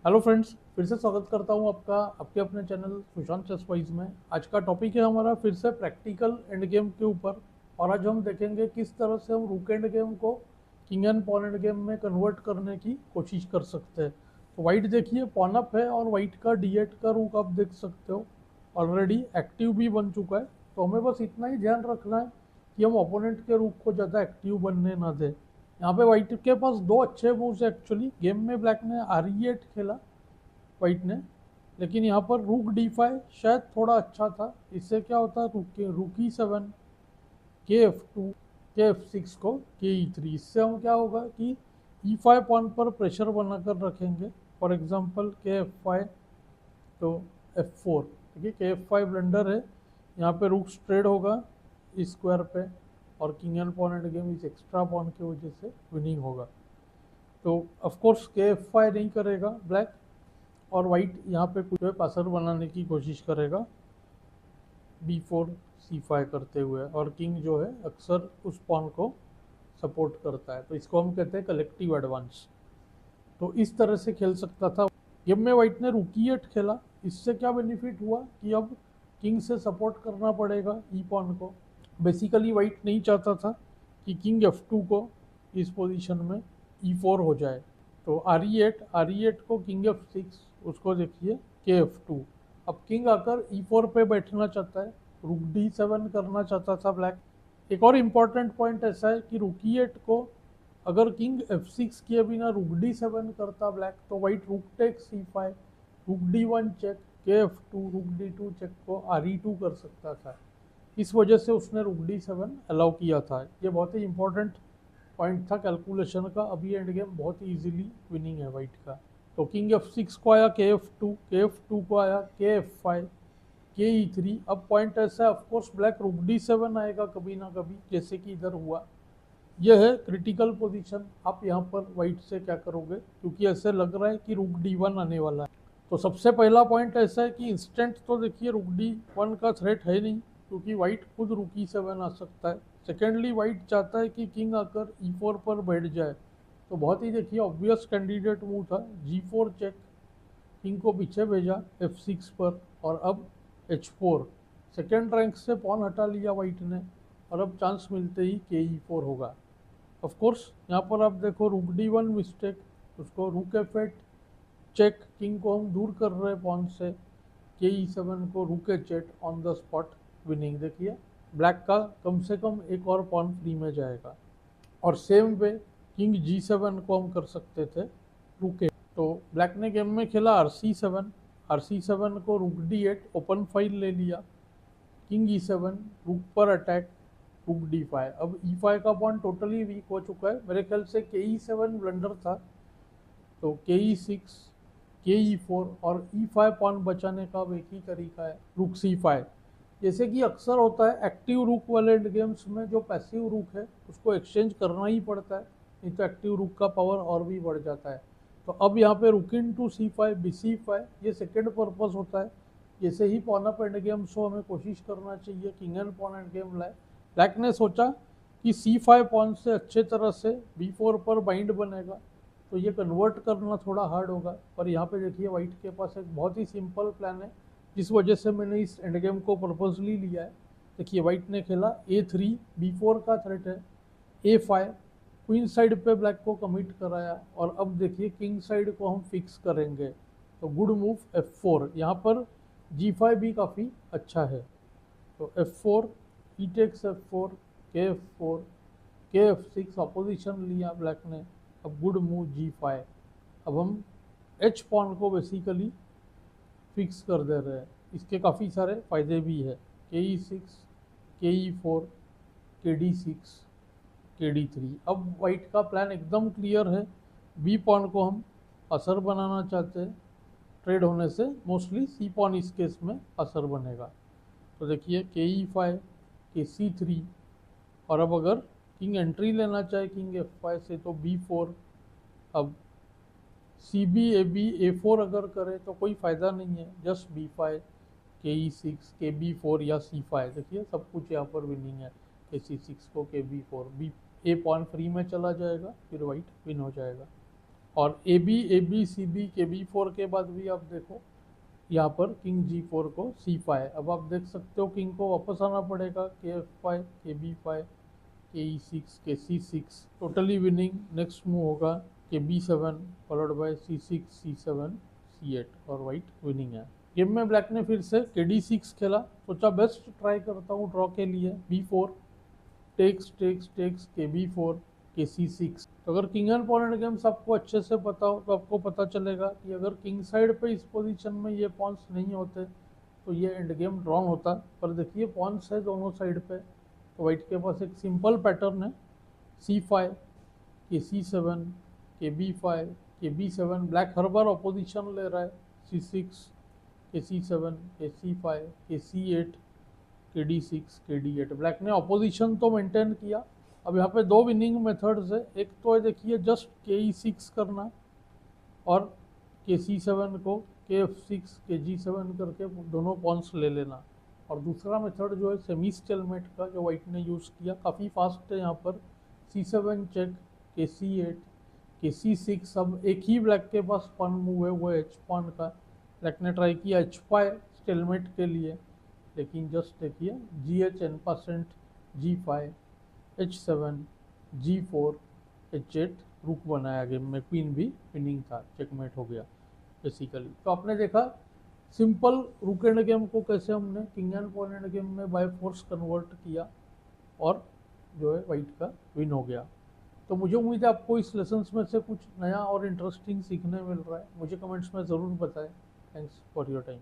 Hello friends, फिर से स्वागत करता हूं आपका आपके अपने चैनल सुशांत चेस वाइज में। आज का टॉपिक है हमारा फिर से प्रैक्टिकल एंड गेम के ऊपर। और आज हम देखेंगे किस तरह से हम रूक एंड गेम को king and pawn end game में कन्वर्ट करने की कोशिश कर सकते हैं। तो वाइट देखिए पॉन अप है और वाइट का D8 का रूक आप देख सकते हो ऑलरेडी एक्टिव भी बन चुका है। तो हमें बस इतना ही ध्यान रखना है कि हम ओपोनेंट के रूक को ज़्यादा एक्टिव बनने ना दें। यहाँ पे व्हाइट के पास दो अच्छे मूव्स है एक्चुअली। गेम में ब्लैक ने RE8 खेला वाइट ने, लेकिन यहाँ पर रूक D5 शायद थोड़ा अच्छा था। इससे क्या होता है, रूक E7, KF2, KF6 को KE3। इससे हम क्या होगा कि E5 पॉइंट पर प्रेशर बनाकर रखेंगे। फॉर एग्जांपल KF5 तो F4। देखिए KF5 ब्लंडर है, यहाँ पे रूक स्ट्रेड होगा इस स्क्वायर पे और king and pawn end game इस एक्स्ट्रा पॉन की वजह से विनिंग होगा। तो ऑफ कोर्स KF5 नहीं करेगा ब्लैक, और वाइट यहाँ पे कुछ पासर बनाने की कोशिश करेगा B4 C5 करते हुए, और किंग जो है अक्सर उस पॉन को सपोर्ट करता है। तो इसको हम कहते हैं कलेक्टिव एडवांस। तो इस तरह से खेल सकता था। गेम में वाइट ने रूक E8 खेला। इससे क्या बेनिफिट हुआ कि अब किंग से सपोर्ट करना पड़ेगा ई पॉन को। बेसिकली वाइट नहीं चाहता था कि किंग F2 को इस पोजीशन में E4 हो जाए। तो RE8 को किंग F6, उसको देखिए KF2। अब किंग आकर E4 पे बैठना चाहता है, रूक D7 करना चाहता था ब्लैक। एक और इम्पॉर्टेंट पॉइंट ऐसा है कि रूक E8 को अगर किंग F6 किए बिना रूक D7 करता ब्लैक, तो वाइट रूक टेक C5, रूक D1 चेक, KF2, रूक D2 चेक को RE2 कर सकता था। इस वजह से उसने रूक D7 अलाउ किया था। ये बहुत ही इंपॉर्टेंट पॉइंट था कैलकुलेशन का। अभी एंड गेम बहुत ही इजीली विनिंग है वाइट का। तो किंग F6 को आया KF2 को आया KF5, KE3। अब पॉइंट ऐसा है, ऑफकोर्स ब्लैक रूक D7 आएगा कभी ना कभी, जैसे कि इधर हुआ। यह है क्रिटिकल पोजीशन। आप यहाँ पर वाइट से क्या करोगे, क्योंकि ऐसे लग रहा है कि रूक D1 आने वाला है। तो सबसे पहला पॉइंट ऐसा है कि इंस्टेंट तो देखिए रूक D1 का थ्रेट है नहीं, क्योंकि वाइट खुद रूक E7 आ सकता है। सेकेंडली वाइट चाहता है कि किंग आकर E4 पर बैठ जाए। तो बहुत ही देखिए ऑब्वियस कैंडिडेट मूव था G4 चेक, किंग को पीछे भेजा F6 पर, और अब H4। सेकेंड रैंक से पॉन हटा लिया वाइट ने, और अब चांस मिलते ही KE4 होगा। ऑफ कोर्स यहाँ पर आप देखो रूक D1 मिस्टेक, उसको रूक F8 चेक, किंग को हम दूर कर रहे हैं पॉन से, KE7 को रूक H8 on the spot winning. देखिए ब्लैक का कम से कम एक और पॉन फ्री में जाएगा। और सेम वे किंग G7 को हम कर सकते थे रूक। तो ब्लैक ने गेम में खेला RC7 को रूक D8 ओपन फाइल ले लिया, किंग E7 रूक पर अटैक, रूक D5। अब E5 का पॉइंट टोटली वीक हो चुका है। मेरे ख्याल से KE7 ब्लंडर था, तो KE6, KE4 और E5 पॉइंट बचाने का अब एक ही तरीका है, रूक C5। जैसे कि अक्सर होता है एक्टिव रूक वाले गेम्स में, जो पैसिव रूक है उसको एक्सचेंज करना ही पड़ता है, नहीं तो एक्टिव रूक का पावर और भी बढ़ जाता है। तो अब यहाँ पे रुक इन टू C5, BC5, ये सेकेंड पर्पस होता है। जैसे ही पॉन अप एंड गेम्स हो, हमें कोशिश करना चाहिए king and pawn end game लाए। ब्लैक ने सोचा कि C5 पॉन से अच्छे तरह से B4 पर बाइंड बनेगा, तो ये कन्वर्ट करना थोड़ा हार्ड होगा। पर यहाँ पे देखिए वाइट के पास एक बहुत ही सिंपल प्लान है, जिस वजह से मैंने इस एंड गेम को पर्पजली लिया है। देखिए वाइट ने खेला A3, B4 का थ्रेट है, A5, क्वीन साइड पे ब्लैक को कमिट कराया, और अब देखिए किंग साइड को हम फिक्स करेंगे। तो गुड मूव F4। यहाँ पर G5 भी काफ़ी अच्छा है। तो F4, E takes F4, KF4, KF6 opposition लिया ब्लैक ने। अब गुड मूव G5। अब हम H पॉन को बेसिकली फिक्स कर दे रहे हैं। इसके काफ़ी सारे फायदे भी है, KE6, KE4, KD6, KD3। अब वाइट का प्लान एकदम क्लियर है। बी पॉन को हम असर बनाना चाहते हैं, ट्रेड होने से मोस्टली सी पॉन इस केस में असर बनेगा। तो देखिए KE5, KC3, और अब अगर किंग एंट्री लेना चाहे किंग F5 से तो B4। अब CB AB A4 अगर करे तो कोई फ़ायदा नहीं है, जस्ट B5, KE6, KB4 या C5। देखिए सब कुछ यहाँ पर विनिंग है। KC6 को KB4, B A pawn free में चला जाएगा, फिर वाइट विन हो जाएगा। और ए बी के B4 के बाद भी आप देखो यहाँ पर किंग G4 को C5। अब आप देख सकते हो किंग को वापस आना पड़ेगा, के F5 के B5 के E6 के C6, totally winning. Next move होगा के B7 followed by C6 C7 C8 और वाइट विनिंग है। गेम में ब्लैक ने फिर से के D6 खेला, सोचा बेस्ट ट्राई करता हूँ ड्रॉ के लिए। B4 टेक्स टेक्स टेक्स के B4 के C6। तो अगर किंग एंड पॉन गेम्स आपको अच्छे से पता हो तो आपको पता चलेगा कि अगर किंग साइड पे इस पोजीशन में ये पॉन्स नहीं होते तो ये एंड गेम ड्रॉन होता। पर देखिए पॉन्स है दोनों साइड पे, तो वाइट के पास एक सिंपल पैटर्न है C5 के C7 के B5 के B7। ब्लैक हर बार अपोजिशन ले रहा है, C6 के C7 के C5 के C8 के D6 के D8। ब्लैक ने अपोजिशन तो मेंटेन किया। अब यहाँ पे दो विनिंग मेथड्स है, एक तो है देखिए जस्ट के E6 करना और के C7 को के F6 के G7 करके दोनों पॉन्स ले लेना। और दूसरा मेथड जो है सेमी स्टेलमेट का, जो वाइट ने यूज़ किया, काफ़ी फास्ट है। यहाँ पर C7 चेक के C8 के C6। अब एक ही ब्लैक के पास पॉन मूव है, वो है H पॉन का। ब्लैक ने ट्राई किया H5 स्टेलमेट के लिए, लेकिन जस्ट देखिए GH N% G5 H7 G4 H8 रुक बनाया गेम में, क्वीन भी विनिंग था, चेकमेट हो गया बेसिकली। तो आपने देखा सिंपल रुक एंड गेम को कैसे हमने king and pawn end game में बाय फोर्स कन्वर्ट किया और जो है वाइट का विन हो गया। तो मुझे उम्मीद है आपको इस लेसन में से कुछ नया और इंटरेस्टिंग सीखने मिल रहा है। मुझे कमेंट्स में ज़रूर बताएं। Thanks for your time.